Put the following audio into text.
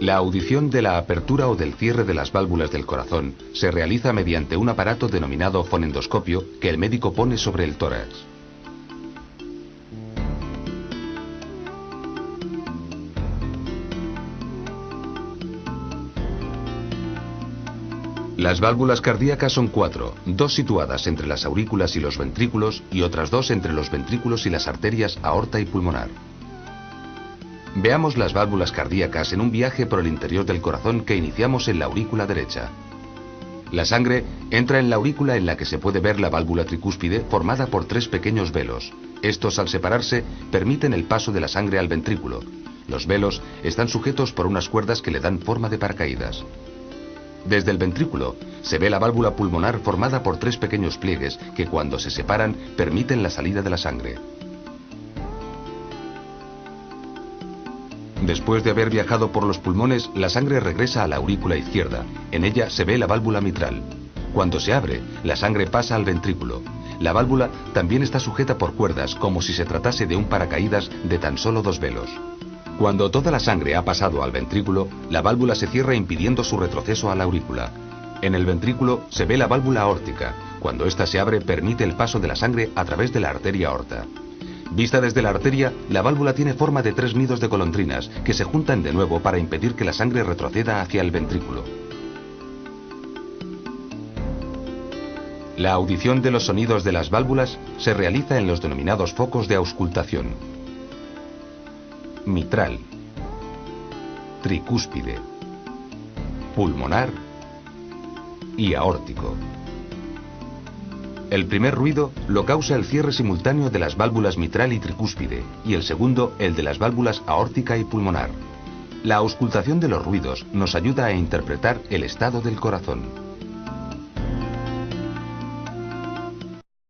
La audición de la apertura o del cierre de las válvulas del corazón se realiza mediante un aparato denominado fonendoscopio que el médico pone sobre el tórax. Las válvulas cardíacas son 4, 2 situadas entre las aurículas y los ventrículos y otras 2 entre los ventrículos y las arterias aorta y pulmonar. Veamos las válvulas cardíacas en un viaje por el interior del corazón que iniciamos en la aurícula derecha. La sangre entra en la aurícula en la que se puede ver la válvula tricúspide formada por 3 pequeños velos. Estos, al separarse, permiten el paso de la sangre al ventrículo. Los velos están sujetos por unas cuerdas que le dan forma de paracaídas. Desde el ventrículo se ve la válvula pulmonar formada por 3 pequeños pliegues que cuando se separan permiten la salida de la sangre. Después de haber viajado por los pulmones, la sangre regresa a la aurícula izquierda. En ella se ve la válvula mitral. Cuando se abre, la sangre pasa al ventrículo. La válvula también está sujeta por cuerdas, como si se tratase de un paracaídas de tan solo 2 velos. Cuando toda la sangre ha pasado al ventrículo, la válvula se cierra impidiendo su retroceso a la aurícula. En el ventrículo se ve la válvula aórtica. Cuando ésta se abre, permite el paso de la sangre a través de la arteria aorta. Vista desde la arteria, la válvula tiene forma de 3 nidos de golondrinas que se juntan de nuevo para impedir que la sangre retroceda hacia el ventrículo. La audición de los sonidos de las válvulas se realiza en los denominados focos de auscultación: mitral, tricúspide, pulmonar y aórtico. El primer ruido lo causa el cierre simultáneo de las válvulas mitral y tricúspide, y el segundo el de las válvulas aórtica y pulmonar. La auscultación de los ruidos nos ayuda a interpretar el estado del corazón.